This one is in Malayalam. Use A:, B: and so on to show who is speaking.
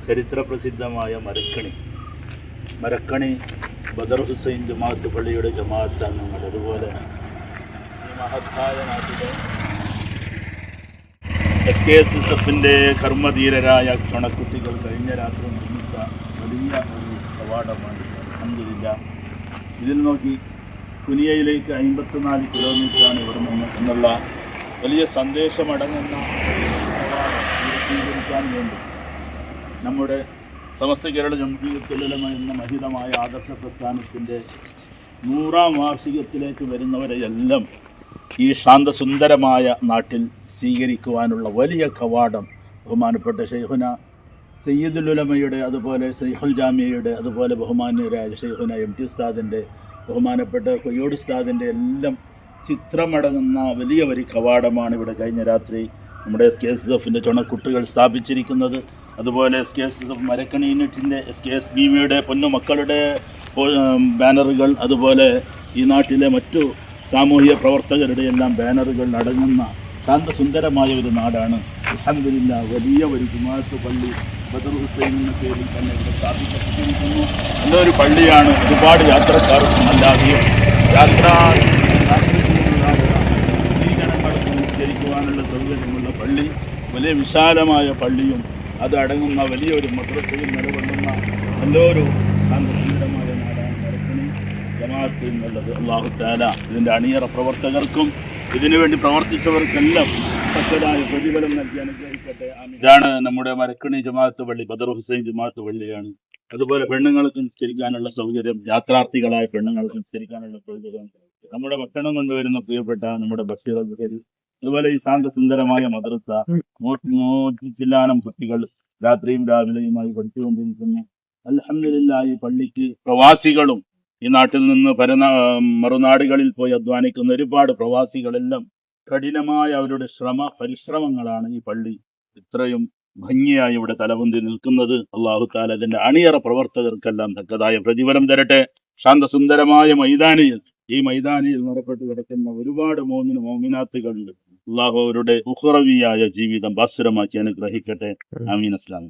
A: ചരിത്രപ്രസിദ്ധമായ മരക്കണി ബദർ ഹുസൈൻ ജമാഅത്ത് പള്ളിയുടെ ജമാഅത്ത് അംഗങ്ങൾ, അതുപോലെ ഈ മഹത്തായ നാട്ടിലെ SKSSFന്റെ കർമ്മധീരരായ ചുണക്കുട്ടികൾ കഴിഞ്ഞ രാത്രി നിർമ്മിച്ച വലിയ ഒരു കവാടമാണ്. അൽഹംദുലില്ലാഹ്. ഇതിൽ നോക്കി കുനിയയിലേക്ക് 54 കിലോമീറ്ററാണ് ഇവിടെ നിന്ന് എന്നുള്ള വലിയ സന്ദേശമടങ്ങുന്ന സ്വീകരിക്കാൻ വേണ്ടി നമ്മുടെ സമസ്ത കേരള ജംഇയ്യത്തുൽ ഉലമ എന്ന മഹിതമായ ആദർശ പ്രസ്ഥാനത്തിൻ്റെ 100ാം വാർഷികത്തിലേക്ക് വരുന്നവരെയെല്ലാം ഈ ശാന്തസുന്ദരമായ നാട്ടിൽ സ്വീകരിക്കുവാനുള്ള വലിയ കവാടം ബഹുമാനപ്പെട്ട ശൈഖുന സയ്യിദുൽ ഉലമയുടെ, അതുപോലെ ശൈഖുൽ ജാമിയയുടെ, അതുപോലെ ബഹുമാന്യരായ ശൈഖുന MT ഉസ്താദിൻ്റെ, ബഹുമാനപ്പെട്ട കൊയ്യോട് ഉസ്താദിൻ്റെ എല്ലാം ചിത്രമടങ്ങുന്ന വലിയ ഒരു കവാടമാണ് ഇവിടെ കഴിഞ്ഞ രാത്രി നമ്മുടെ SKSSFന്റെ ചുണക്കുട്ടികൾ സ്ഥാപിച്ചിരിക്കുന്നത്. അതുപോലെ SKSSF മരക്കണി യൂണിറ്റിൻ്റെ SKSBയുടെ പൊന്നുമക്കളുടെ ബാനറുകൾ, അതുപോലെ ഈ നാട്ടിലെ മറ്റു സാമൂഹിക പ്രവർത്തകരുടെ എല്ലാം ബാനറുകൾ അടങ്ങുന്ന ശാന്തസുന്ദരമായ ഒരു നാടാണ്. അൽഹംദുലില്ലാഹ്. വലിയ ഒരു ജുമാഅത്ത് പള്ളി ബദർ ഹുസൈൻ എന്ന പേരിൽ തന്നെ ഇവിടെ സ്ഥാപിക്കപ്പെട്ടിരിക്കുന്നു. നല്ലൊരു പള്ളിയാണ്. ഒരുപാട് യാത്രക്കാർക്കും അല്ലാതെയും ജനങ്ങൾക്ക് നിസ്കരിക്കുവാനുള്ള സൗകര്യമുള്ള പള്ളി, വലിയ വിശാലമായ പള്ളിയും അത് അടങ്ങുന്ന വലിയൊരു മദ്രസയിൽ നിലകൊള്ളുന്ന നല്ലൊരു ശാന്തസുന്ദരമായ നാടാണ് മരക്കണി ജമാഅത്ത് എന്നുള്ളത്. അല്ലാഹു തആല ഇതിൻ്റെ അണിയറ പ്രവർത്തകർക്കും ഇതിനുവേണ്ടി പ്രവർത്തിച്ചവർക്കെല്ലാം സ്പെഷ്യലായ പ്രതിഫലം നൽകി അനുഗ്രഹിക്കട്ടെ. ഇതാണ് നമ്മുടെ മരക്കണി ജമാഅത്ത് പള്ളി, ബദർ ഹുസൈൻ ജമാഅത്ത് പള്ളിയാണ്. അതുപോലെ പെണ്ണുങ്ങൾക്ക് നിസ്കരിക്കാനുള്ള സൗകര്യം, യാത്രാർത്ഥികളായ പെണ്ണുങ്ങൾക്ക് നിസ്കരിക്കാനുള്ള സൗകര്യം, നമ്മുടെ ഭക്ഷണം കൊണ്ടുവരുന്ന പ്രിയപ്പെട്ട നമ്മുടെ ബഷീർ അബ്ദുൽ, അതുപോലെ ഈ ശാന്തസുന്ദരമായ മദ്രസ, 100 ചില്ലാനം കുട്ടികൾ രാത്രിയും രാവിലെയുമായി പഠിച്ചുകൊണ്ടിരിക്കുന്നു. അൽഹംദുലില്ലാഹ്. ഈ പള്ളിക്ക് പ്രവാസികളും ഈ നാട്ടിൽ നിന്ന് മറുനാടുകളിൽ പോയി അധ്വാനിക്കുന്ന ഒരുപാട് പ്രവാസികളെല്ലാം കഠിനമായ അവരുടെ പരിശ്രമങ്ങളാണ് ഈ പള്ളി ഇത്രയും ഭംഗിയായി ഇവിടെ തലപൊന്തി നിൽക്കുന്നത്. അല്ലാഹു തആല അതിന്റെ അണിയറ പ്രവർത്തകർക്കെല്ലാം തക്കതായ പ്രതിഫലം തരട്ടെ. ശാന്തസുന്ദരമായ ഈ മൈതാനിയിൽ നിറപ്പെട്ട് കിടക്കുന്ന ഒരുപാട് മോമിനാത്തുകളുണ്ട്. അല്ലാഹു അവരുടെ ഉഖ്റവിയായ ജീവിതം ഭാസുരമാക്കി അനുഗ്രഹിക്കട്ടെ. ആമീൻ. അസ്സലാമു